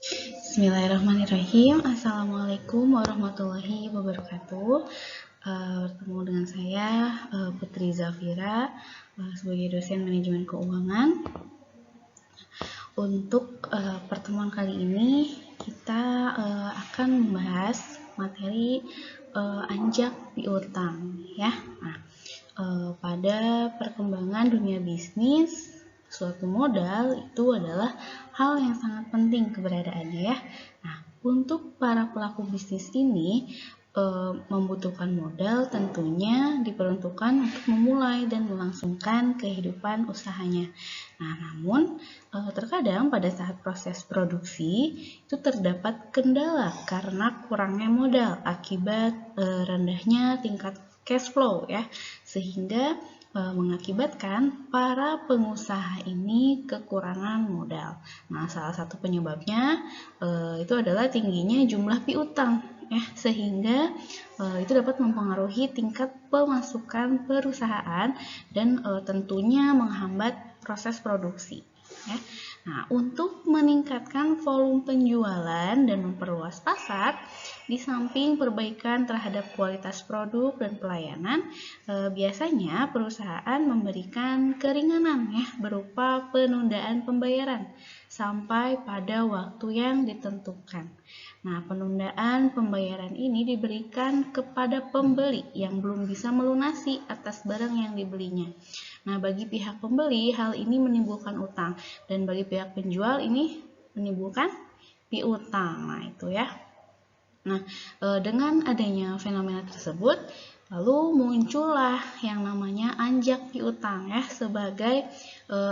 Bismillahirrahmanirrahim. Assalamualaikum warahmatullahi wabarakatuh. Bertemu dengan saya Putri Zafira sebagai dosen manajemen keuangan. Untuk pertemuan kali ini kita akan membahas materi anjak piutang ya. Nah, pada perkembangan dunia bisnis, suatu modal itu adalah hal yang sangat penting keberadaannya ya. Nah, untuk para pelaku bisnis ini membutuhkan modal tentunya diperuntukkan untuk memulai dan melangsungkan kehidupan usahanya. Nah, namun terkadang pada saat proses produksi itu terdapat kendala karena kurangnya modal akibat rendahnya tingkat cash flow ya, sehingga mengakibatkan para pengusaha ini kekurangan modal. Nah, salah satu penyebabnya itu adalah tingginya jumlah piutang ya, sehingga itu dapat mempengaruhi tingkat pemasukan perusahaan dan tentunya menghambat proses produksi ya. Nah, untuk meningkatkan volume penjualan dan memperluas pasar, di samping perbaikan terhadap kualitas produk dan pelayanan, biasanya perusahaan memberikan keringanan ya berupa penundaan pembayaran sampai pada waktu yang ditentukan. Nah, penundaan pembayaran ini diberikan kepada pembeli yang belum bisa melunasi atas barang yang dibelinya. Nah, bagi pihak pembeli, hal ini menimbulkan utang, dan bagi pihak penjual ini menimbulkan piutang. Nah, itu ya. Nah, dengan adanya fenomena tersebut, lalu muncullah yang namanya anjak piutang ya sebagai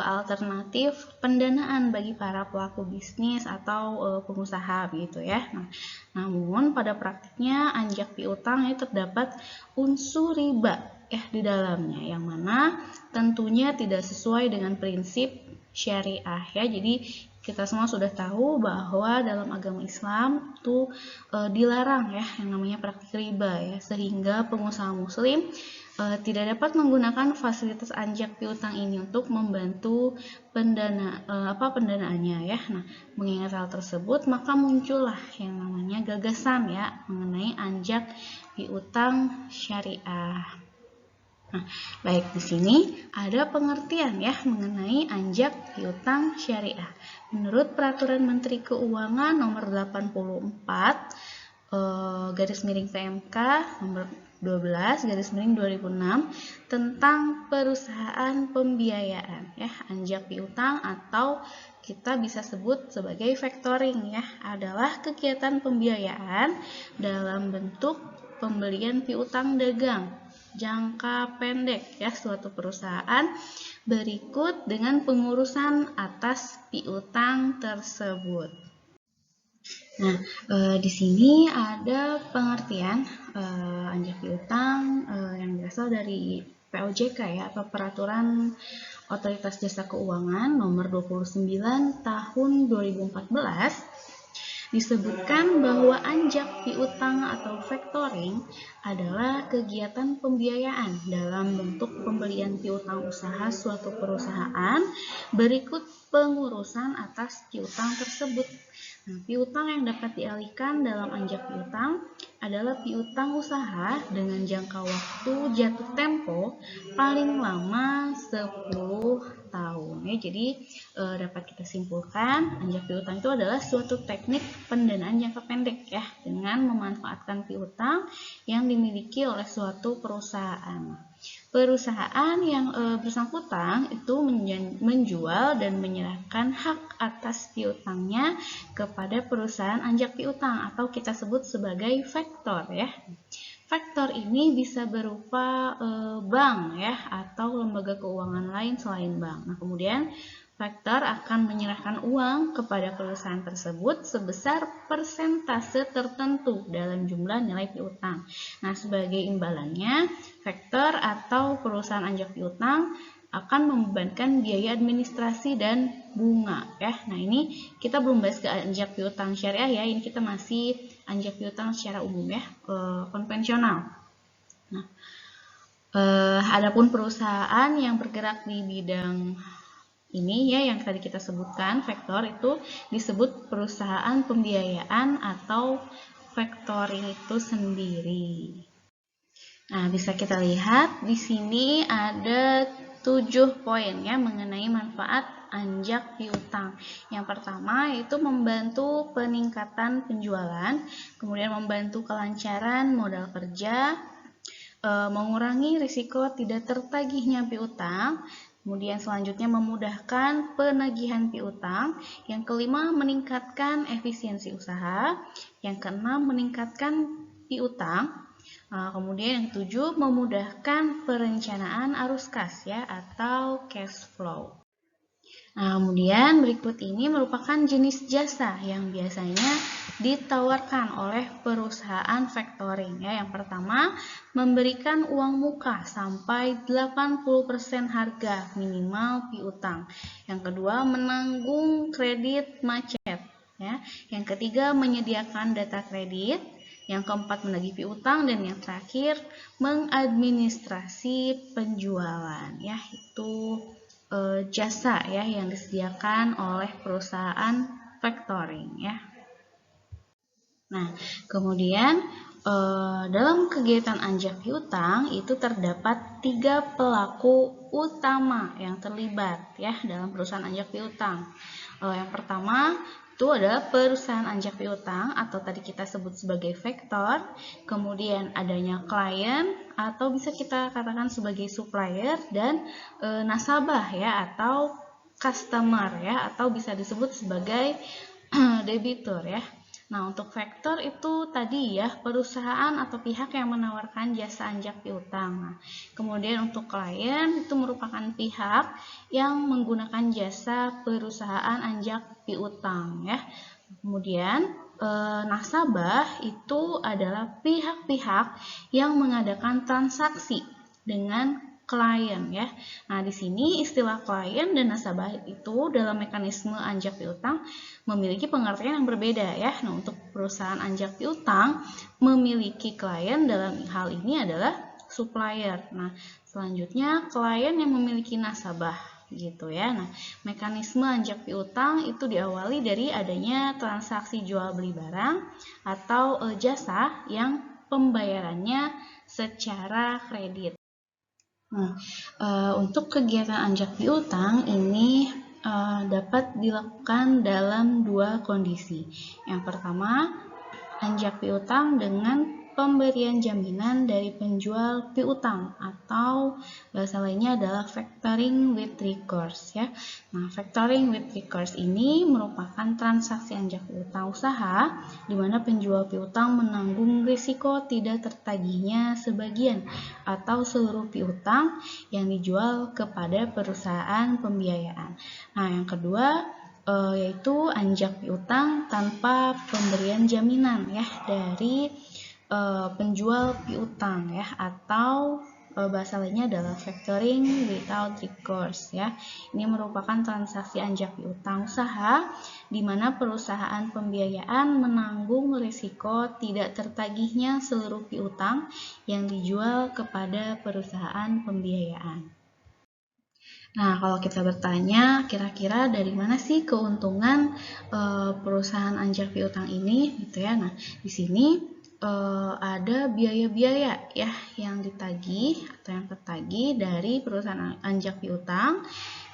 alternatif pendanaan bagi para pelaku bisnis atau pengusaha begitu ya. Nah, namun pada praktiknya anjak piutang itu terdapat unsur riba ya di dalamnya, yang mana tentunya tidak sesuai dengan prinsip syariah ya. Jadi kita semua sudah tahu bahwa dalam agama Islam itu dilarang ya yang namanya praktik riba ya, sehingga pengusaha muslim tidak dapat menggunakan fasilitas anjak piutang ini untuk membantu pendanaannya ya. Nah, mengingat hal tersebut maka muncullah yang namanya gagasan ya mengenai anjak piutang syariah. Nah, baik, di sini ada pengertian ya mengenai anjak piutang syariah. Menurut Peraturan Menteri Keuangan nomor 84 garis miring PMK nomor 12 garis miring 2006 tentang perusahaan pembiayaan ya, anjak piutang atau kita bisa sebut sebagai factoring ya, adalah kegiatan pembiayaan dalam bentuk pembelian piutang dagang jangka pendek ya suatu perusahaan berikut dengan pengurusan atas piutang tersebut. Nah, di sini ada pengertian anjak piutang yang berasal dari POJK ya, atau Peraturan Otoritas Jasa Keuangan nomor 29 tahun 2014. Disebutkan bahwa anjak piutang atau factoring adalah kegiatan pembiayaan dalam bentuk pembelian piutang usaha suatu perusahaan berikut pengurusan atas piutang tersebut. Nah, piutang yang dapat dialihkan dalam anjak piutang adalah piutang usaha dengan jangka waktu jatuh tempo paling lama 10 tahun ya. Jadi dapat kita simpulkan anjak piutang itu adalah suatu teknik pendanaan jangka pendek ya, dengan memanfaatkan piutang yang dimiliki oleh suatu perusahaan. Perusahaan yang bersangkutan itu menjual dan menyerahkan hak atas piutangnya kepada perusahaan anjak piutang atau kita sebut sebagai faktor ya. Faktor ini bisa berupa bank ya atau lembaga keuangan lain selain bank. Nah, kemudian faktor akan menyerahkan uang kepada perusahaan tersebut sebesar persentase tertentu dalam jumlah nilai piutang. Nah, sebagai imbalannya, faktor atau perusahaan anjak piutang akan membebankan biaya administrasi dan bunga ya. Nah, ini kita belum bahas ke anjak piutang syariah ya. Ini kita masih anjak piutang secara umum ya, konvensional. Nah, adapun perusahaan yang bergerak di bidang ini ya yang tadi kita sebutkan, faktor itu disebut perusahaan pembiayaan atau factoring itu sendiri. Nah, bisa kita lihat di sini ada 7 poin ya mengenai manfaat anjak piutang. Yang pertama yaitu membantu peningkatan penjualan, kemudian membantu kelancaran modal kerja, mengurangi risiko tidak tertagihnya piutang, kemudian selanjutnya memudahkan penagihan piutang, yang kelima meningkatkan efisiensi usaha, yang keenam meningkatkan piutang, kemudian yang ketujuh memudahkan perencanaan arus kas ya atau cash flow. Nah, kemudian berikut ini merupakan jenis jasa yang biasanya ditawarkan oleh perusahaan factoring ya. Yang pertama, memberikan uang muka sampai 80% harga minimal piutang. Yang kedua, menanggung kredit macet ya. Yang ketiga, menyediakan data kredit. Yang keempat, menagih piutang, dan yang terakhir, mengadministrasi penjualan ya. Itu jasa ya yang disediakan oleh perusahaan factoring ya. Nah, kemudian dalam kegiatan anjak piutang itu terdapat 3 pelaku utama yang terlibat ya dalam perusahaan anjak piutang. Yang pertama itu adalah perusahaan anjak piutang atau tadi kita sebut sebagai faktor, kemudian adanya klien atau bisa kita katakan sebagai supplier dan nasabah ya atau customer ya atau bisa disebut sebagai debitur ya. Nah, untuk faktor itu tadi ya perusahaan atau pihak yang menawarkan jasa anjak piutang. Nah, kemudian untuk klien itu merupakan pihak yang menggunakan jasa perusahaan anjak piutang ya. Kemudian nasabah itu adalah pihak-pihak yang mengadakan transaksi dengan klien ya. Nah, di sini istilah klien dan nasabah itu dalam mekanisme anjak piutang memiliki pengertian yang berbeda ya. Nah, untuk perusahaan anjak piutang memiliki klien dalam hal ini adalah supplier. Nah, selanjutnya klien yang memiliki nasabah gitu ya. Nah, mekanisme anjak piutang itu diawali dari adanya transaksi jual beli barang atau jasa yang pembayarannya secara kredit. Nah, untuk kegiatan anjak piutang ini dapat dilakukan dalam 2 kondisi. Yang pertama, anjak piutang dengan pemberian jaminan dari penjual piutang atau bahasa lainnya adalah factoring with recourse ya. Nah, factoring with recourse ini merupakan transaksi anjak piutang usaha di mana penjual piutang menanggung risiko tidak tertagihnya sebagian atau seluruh piutang yang dijual kepada perusahaan pembiayaan. Nah, yang kedua yaitu anjak piutang tanpa pemberian jaminan ya dari penjual piutang ya atau bahasa lainnya adalah factoring without recourse ya. Ini merupakan transaksi anjak piutang usaha di mana perusahaan pembiayaan menanggung risiko tidak tertagihnya seluruh piutang yang dijual kepada perusahaan pembiayaan. Nah, kalau kita bertanya, kira-kira dari mana sih keuntungan perusahaan anjak piutang ini, gitu ya? Nah, di sini ada biaya-biaya ya yang ditagih atau yang tertagih dari perusahaan anjak piutang,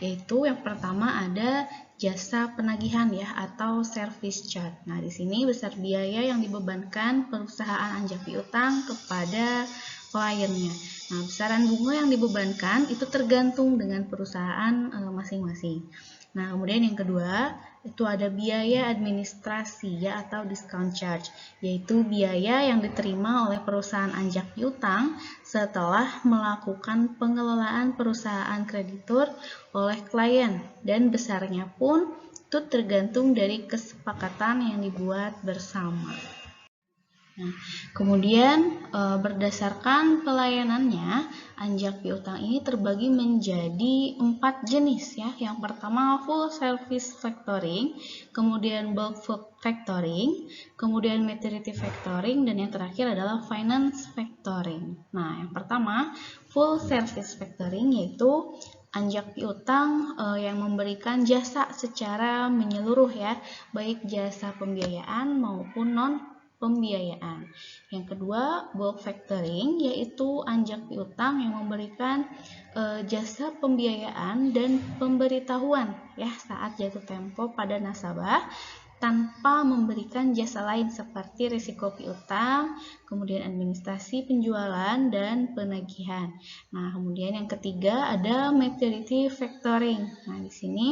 yaitu yang pertama ada jasa penagihan ya atau service charge. Nah, di sini besar biaya yang dibebankan perusahaan anjak piutang kepada kliennya. Nah, besaran bunga yang dibebankan itu tergantung dengan perusahaan masing-masing. Nah, kemudian yang kedua, itu ada biaya administrasi ya atau discount charge, yaitu biaya yang diterima oleh perusahaan anjak piutang setelah melakukan pengelolaan perusahaan kreditur oleh klien dan besarnya pun itu tergantung dari kesepakatan yang dibuat bersama. Nah, kemudian berdasarkan pelayanannya, anjak piutang ini terbagi menjadi 4 jenis ya. Yang pertama full service factoring, kemudian bulk factoring, kemudian maturity factoring, dan yang terakhir adalah finance factoring. Nah, yang pertama full service factoring yaitu anjak piutang yang memberikan jasa secara menyeluruh ya, baik jasa pembiayaan maupun non pembiayaan. Yang kedua, bulk factoring, yaitu anjak piutang yang memberikan jasa pembiayaan dan pemberitahuan ya saat jatuh tempo pada nasabah tanpa memberikan jasa lain seperti risiko piutang, kemudian administrasi penjualan dan penagihan. Nah, kemudian yang ketiga ada maturity factoring. Nah, di sini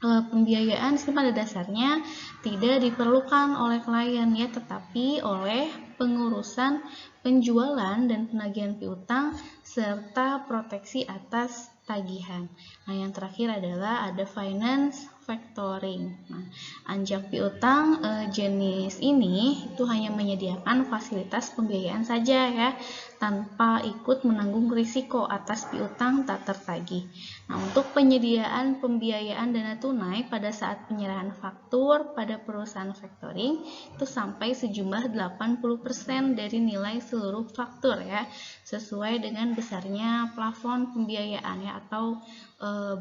pembiayaan pada dasarnya tidak diperlukan oleh klien ya, tetapi oleh pengurusan penjualan dan penagihan piutang serta proteksi atas tagihan. Nah, yang terakhir adalah ada finance factoring. Nah, anjak piutang jenis ini itu hanya menyediakan fasilitas pembiayaan saja ya, tanpa ikut menanggung risiko atas piutang tak tertagih. Nah, untuk penyediaan pembiayaan dana tunai pada saat penyerahan faktur pada perusahaan factoring itu sampai sejumlah 80% dari nilai seluruh faktur ya, sesuai dengan besarnya plafon pembiayaan ya, atau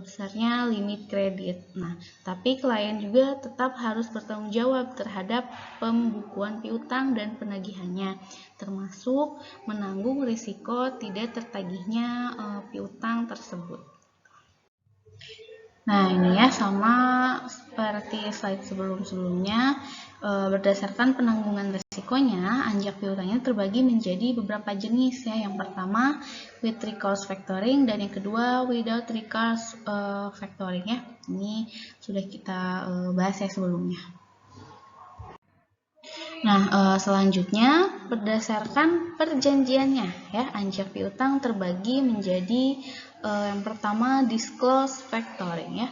besarnya limit kredit. Nah, tapi klien juga tetap harus bertanggung jawab terhadap pembukuan piutang dan penagihannya, termasuk menanggung risiko tidak tertagihnya piutang tersebut. Nah, ini ya sama seperti slide sebelum-sebelumnya, berdasarkan penanggungan risikonya, anjak piutang ini terbagi menjadi beberapa jenis ya. Yang pertama with recourse factoring dan yang kedua without recourse factoring ya. Ini sudah kita bahas ya sebelumnya. Nah, selanjutnya berdasarkan perjanjiannya ya, anjak piutang terbagi menjadi yang pertama disclose factoring ya.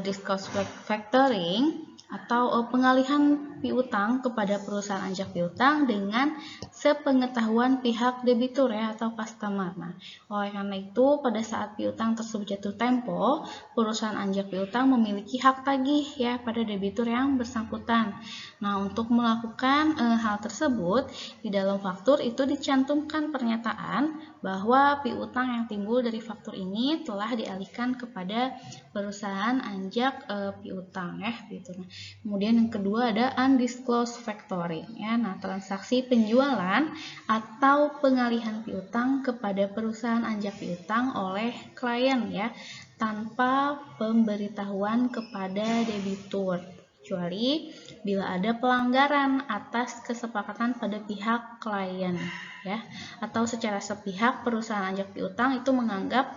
Disclose factoring atau pengalihan piutang kepada perusahaan anjak piutang dengan sepengetahuan pihak debitur ya atau customer. Nah, oleh karena itu pada saat piutang tersebut jatuh tempo, perusahaan anjak piutang memiliki hak tagih ya pada debitur yang bersangkutan. Nah, untuk melakukan hal tersebut di dalam faktur itu dicantumkan pernyataan bahwa piutang yang timbul dari faktur ini telah dialihkan kepada perusahaan anjak piutang ya gitu. Nah, kemudian yang kedua ada undisclosed factoring ya. Nah, transaksi penjualan atau pengalihan piutang kepada perusahaan anjak piutang oleh klien ya tanpa pemberitahuan kepada debitur, kecuali bila ada pelanggaran atas kesepakatan pada pihak klien ya, atau secara sepihak perusahaan anjak piutang itu menganggap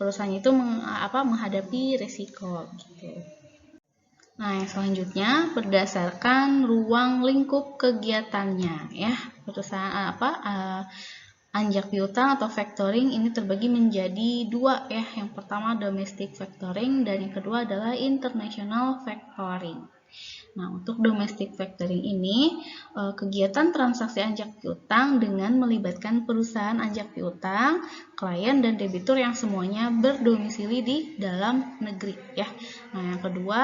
perusahaan itu menghadapi risiko gitu. Nah, yang selanjutnya berdasarkan ruang lingkup kegiatannya ya, perusahaan anjak piutang atau factoring ini terbagi menjadi dua ya. Yang pertama domestic factoring dan yang kedua adalah international factoring. Nah, untuk domestic factoring ini kegiatan transaksi anjak piutang dengan melibatkan perusahaan anjak piutang, klien dan debitur yang semuanya berdomisili di dalam negeri ya. Nah, yang kedua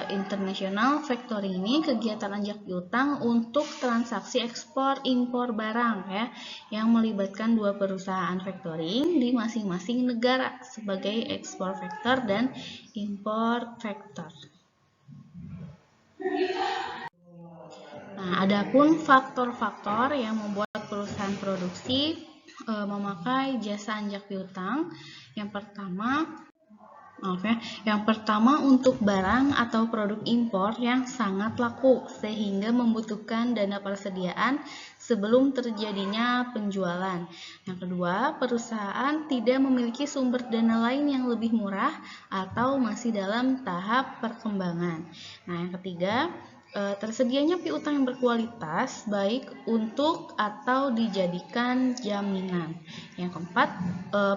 international factoring ini kegiatan anjak piutang untuk transaksi ekspor impor barang ya yang melibatkan dua perusahaan factoring di masing-masing negara sebagai ekspor factor dan import factor. Nah, adapun faktor-faktor yang membuat perusahaan produksi memakai jasa anjak piutang, yang pertama untuk barang atau produk impor yang sangat laku sehingga membutuhkan dana persediaan sebelum terjadinya penjualan. Yang kedua, perusahaan tidak memiliki sumber dana lain yang lebih murah atau masih dalam tahap perkembangan. Nah, yang ketiga, tersedianya piutang yang berkualitas baik untuk atau dijadikan jaminan. Yang keempat,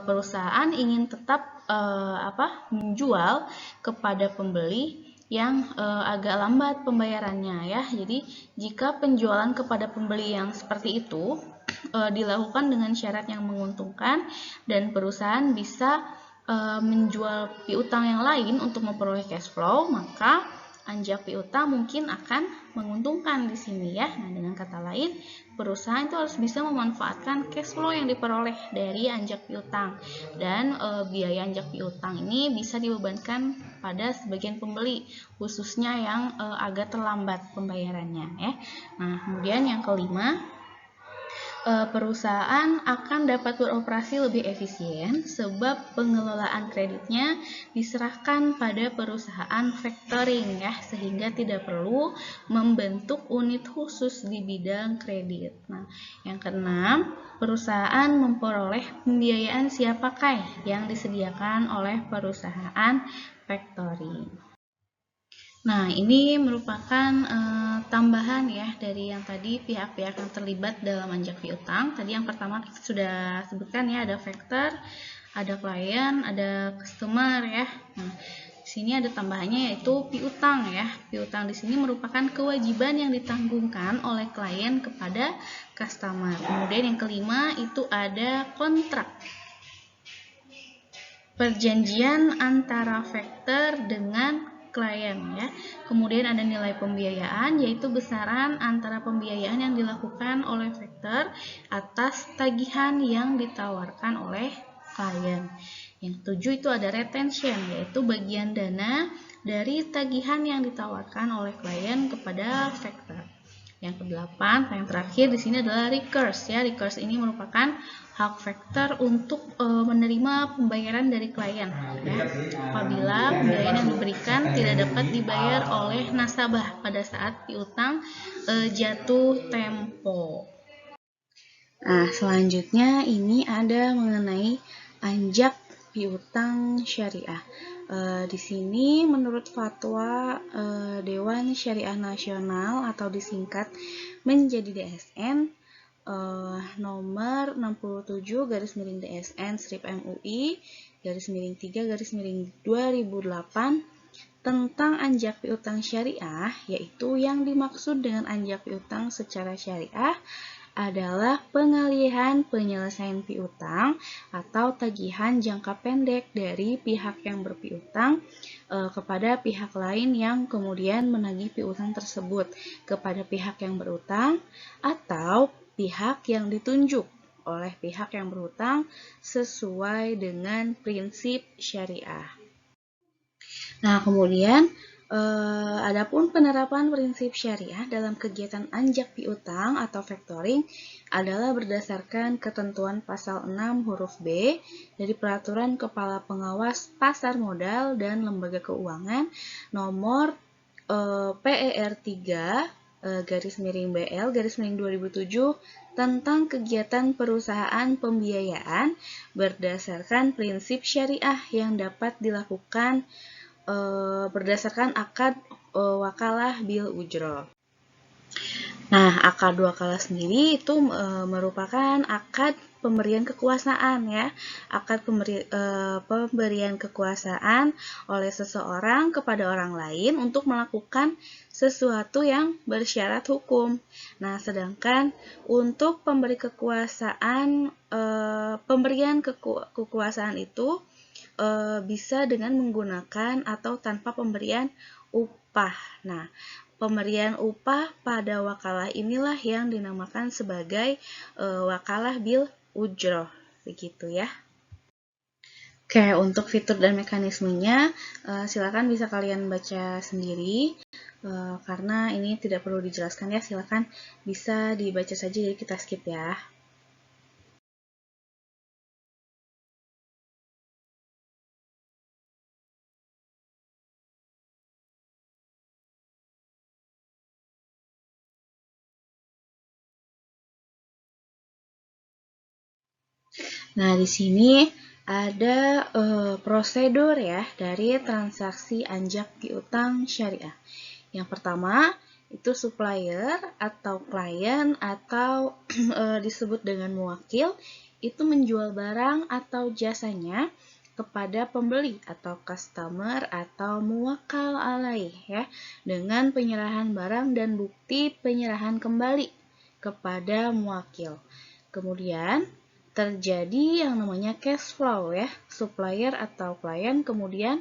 perusahaan ingin tetap menjual kepada pembeli yang agak lambat pembayarannya ya. Jadi jika penjualan kepada pembeli yang seperti itu dilakukan dengan syarat yang menguntungkan dan perusahaan bisa menjual piutang yang lain untuk memperoleh cash flow, maka anjak piutang mungkin akan menguntungkan di sini ya. Nah, dengan kata lain, perusahaan itu harus bisa memanfaatkan cash flow yang diperoleh dari anjak piutang, dan biaya anjak piutang ini bisa dibebankan pada sebagian pembeli, khususnya yang agak terlambat pembayarannya ya. Nah, kemudian yang kelima, perusahaan akan dapat beroperasi lebih efisien sebab pengelolaan kreditnya diserahkan pada perusahaan factoring ya, sehingga tidak perlu membentuk unit khusus di bidang kredit. Nah, yang keenam, perusahaan memperoleh pembiayaan siap pakai yang disediakan oleh perusahaan factoring. Nah, ini merupakan tambahan ya dari yang tadi pihak-pihak yang terlibat dalam anjak piutang. Tadi yang pertama kita sudah sebutkan ya, ada factor, ada klien, ada customer ya. Nah, di sini ada tambahannya yaitu piutang ya. Piutang di sini merupakan kewajiban yang ditanggungkan oleh klien kepada customer. Kemudian yang kelima itu ada kontrak. Perjanjian antara factor dengan klien ya. Kemudian ada nilai pembiayaan, yaitu besaran antara pembiayaan yang dilakukan oleh factor atas tagihan yang ditawarkan oleh klien. Yang ketujuh itu ada retention, yaitu bagian dana dari tagihan yang ditawarkan oleh klien kepada factor. Yang kedelapan, yang terakhir di sini adalah recourse ya. Recourse ini merupakan hak factor untuk menerima pembayaran dari klien ya, apabila pembayaran yang diberikan tidak dapat dibayar oleh nasabah pada saat piutang jatuh tempo. Nah, selanjutnya ini ada mengenai anjak piutang syariah. Di sini menurut fatwa Dewan Syariah Nasional atau disingkat menjadi DSN nomor 67 garis miring DSN strip MUI garis miring 3 garis miring 2008 tentang anjak piutang syariah, yaitu yang dimaksud dengan anjak piutang secara syariah adalah pengalihan penyelesaian piutang atau tagihan jangka pendek dari pihak yang berpiutang kepada pihak lain yang kemudian menagih piutang tersebut kepada pihak yang berutang atau pihak yang ditunjuk oleh pihak yang berutang sesuai dengan prinsip syariah. Nah, kemudian adapun penerapan prinsip syariah dalam kegiatan anjak piutang atau factoring adalah berdasarkan ketentuan pasal 6 huruf B dari Peraturan Kepala Pengawas Pasar Modal dan Lembaga Keuangan nomor PER 3 garis miring BL garis miring 2007 tentang kegiatan perusahaan pembiayaan berdasarkan prinsip syariah yang dapat dilakukan berdasarkan akad wakalah bil ujroh. Nah, akad wakalah sendiri itu merupakan akad pemberian kekuasaan ya, akad pemberian kekuasaan oleh seseorang kepada orang lain untuk melakukan sesuatu yang bersyarat hukum. Nah, sedangkan untuk pemberi kekuasaan, pemberian kekuasaan itu bisa dengan menggunakan atau tanpa pemberian upah. Nah, pemberian upah pada wakalah inilah yang dinamakan sebagai wakalah bil ujroh, begitu ya. Oke, untuk fitur dan mekanismenya silakan bisa kalian baca sendiri karena ini tidak perlu dijelaskan ya, silakan bisa dibaca saja, jadi kita skip ya. Nah, di sini ada prosedur ya dari transaksi anjak piutang syariah. Yang pertama itu supplier atau klien atau disebut dengan muwakil itu menjual barang atau jasanya kepada pembeli atau customer atau muwakal alaih ya, dengan penyerahan barang dan bukti penyerahan kembali kepada muwakil. Kemudian terjadi yang namanya cash flow ya, supplier atau klien kemudian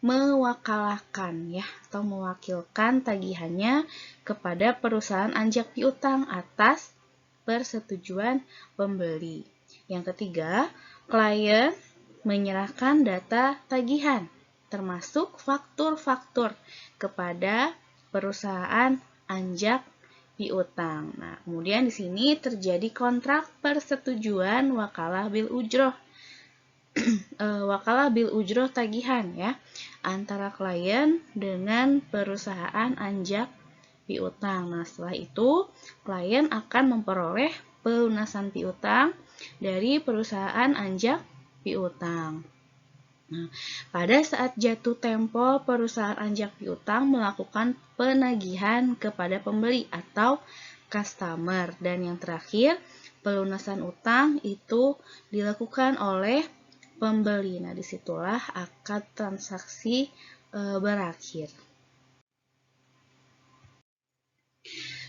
mewakalahkan ya atau mewakilkan tagihannya kepada perusahaan anjak piutang atas persetujuan pembeli. Yang ketiga, klien menyerahkan data tagihan termasuk faktur-faktur kepada perusahaan anjak piutang. Nah, kemudian di sini terjadi kontrak persetujuan wakalah bil ujroh. Wakalah bil ujroh tagihan ya antara klien dengan perusahaan anjak piutang. Nah, setelah itu klien akan memperoleh pelunasan piutang dari perusahaan anjak piutang. Nah, pada saat jatuh tempo perusahaan anjak piutang melakukan penagihan kepada pembeli atau customer, dan yang terakhir pelunasan utang itu dilakukan oleh pembeli. Nah, disitulah akad transaksi berakhir.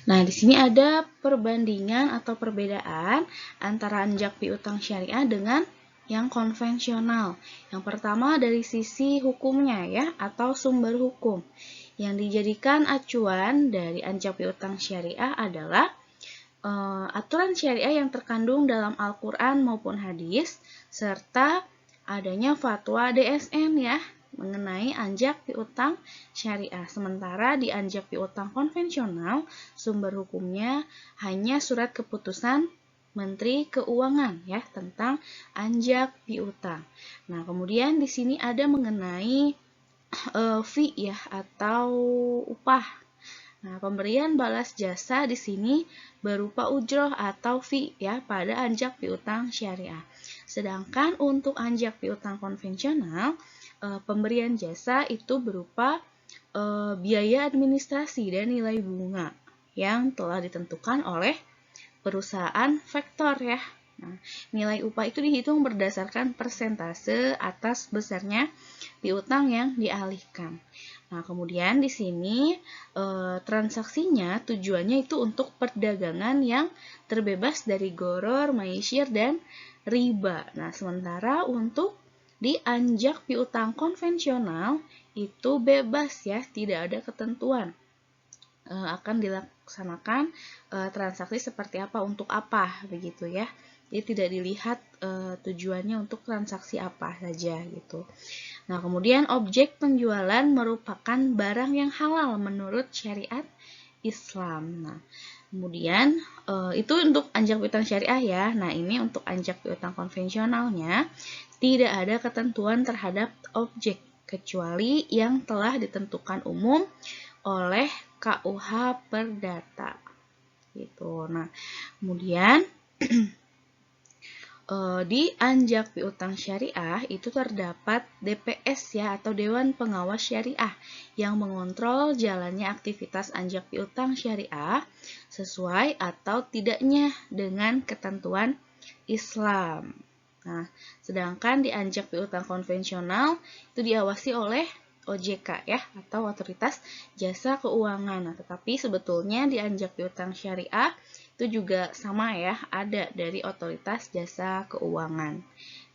Nah, di sini ada perbandingan atau perbedaan antara anjak piutang syariah dengan yang konvensional. Yang pertama dari sisi hukumnya ya atau sumber hukum. Yang dijadikan acuan dari anjak piutang syariah adalah aturan syariah yang terkandung dalam Al-Quran maupun hadis, serta adanya fatwa DSN ya mengenai anjak piutang syariah. Sementara di anjak piutang konvensional, sumber hukumnya hanya surat keputusan Menteri Keuangan ya tentang anjak piutang. Nah, kemudian di sini ada mengenai fee ya atau upah. Nah, pemberian balas jasa di sini berupa ujroh atau fee ya pada anjak piutang syariah. Sedangkan untuk anjak piutang konvensional, pemberian jasa itu berupa biaya administrasi dan nilai bunga yang telah ditentukan oleh perusahaan faktor ya. Nah, nilai upah itu dihitung berdasarkan persentase atas besarnya piutang yang dialihkan. Nah, kemudian di sini transaksinya tujuannya itu untuk perdagangan yang terbebas dari goror, maisir, dan riba. Nah, sementara untuk di anjak piutang konvensional itu bebas ya, tidak ada ketentuan akan dilaksanakan transaksi seperti apa, untuk apa, begitu ya. Jadi tidak dilihat tujuannya untuk transaksi apa saja gitu. Nah, kemudian objek penjualan merupakan barang yang halal menurut syariat Islam. Nah, kemudian itu untuk anjak piutang syariah ya. Nah, ini untuk anjak piutang konvensionalnya tidak ada ketentuan terhadap objek kecuali yang telah ditentukan umum oleh KUH Perdata. Gitu. Nah, kemudian di anjak piutang syariah itu terdapat DPS ya atau Dewan Pengawas Syariah yang mengontrol jalannya aktivitas anjak piutang syariah sesuai atau tidaknya dengan ketentuan Islam. Nah, sedangkan di anjak piutang konvensional itu diawasi oleh OJK ya atau Otoritas Jasa Keuangan. Nah, tetapi sebetulnya di anjak piutang syariah itu juga sama ya, ada dari Otoritas Jasa Keuangan.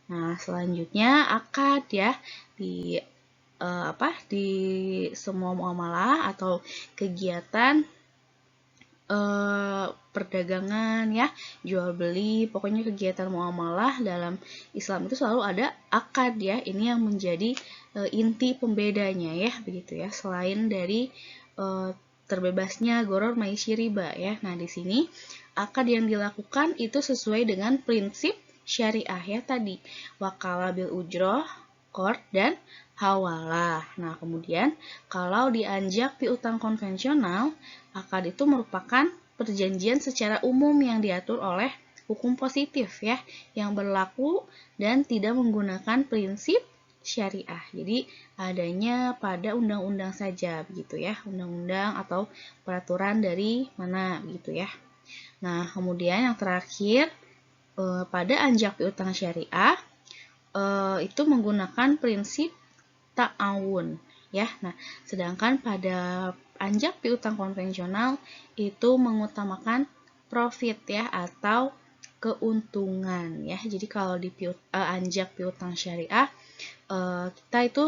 Nah, selanjutnya akad ya di di semua muamalah atau kegiatan perdagangan ya, jual beli, pokoknya kegiatan muamalah dalam Islam itu selalu ada akad ya. Ini yang menjadi inti pembedanya ya, begitu ya. Selain dari terbebasnya goror maisir riba ya. Nah, di sini akad yang dilakukan itu sesuai dengan prinsip syariah ya tadi, wakalah bil ujroh, qard, dan hawalah. Nah, kemudian kalau di anjak piutang konvensional, akad itu merupakan perjanjian secara umum yang diatur oleh hukum positif ya, yang berlaku dan tidak menggunakan prinsip syariah. Jadi adanya pada undang-undang saja begitu ya, undang-undang atau peraturan dari mana begitu ya. Nah, kemudian yang terakhir pada anjak piutang syariah itu menggunakan prinsip ta'awun ya. Nah, sedangkan pada anjak piutang konvensional itu mengutamakan profit ya atau keuntungan ya. Jadi kalau di anjak piutang syariah kita itu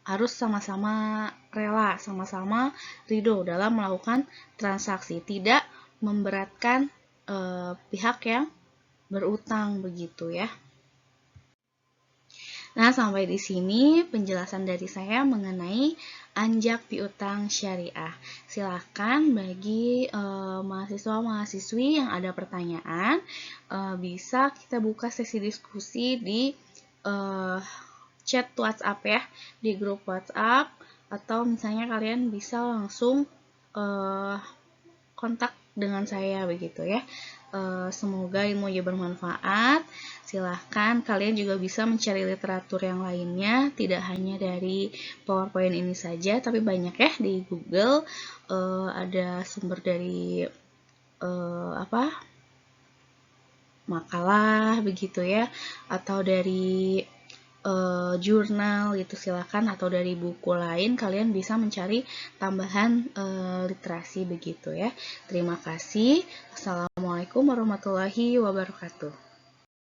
harus sama-sama rela, sama-sama ridho dalam melakukan transaksi, tidak memberatkan pihak yang berutang begitu ya. Nah, sampai di sini penjelasan dari saya mengenai anjak piutang syariah. Silakan bagi mahasiswa-mahasiswi yang ada pertanyaan, bisa kita buka sesi diskusi di chat WhatsApp ya, di grup WhatsApp, atau misalnya kalian bisa langsung kontak dengan saya begitu ya. Semoga ilmunya bermanfaat. Silahkan kalian juga bisa mencari literatur yang lainnya, tidak hanya dari PowerPoint ini saja, tapi banyak ya di Google. Ada sumber dari makalah begitu ya, atau dari jurnal gitu, silakan, atau dari buku lain kalian bisa mencari tambahan literasi begitu ya. Terima kasih. Assalamualaikum warahmatullahi wabarakatuh.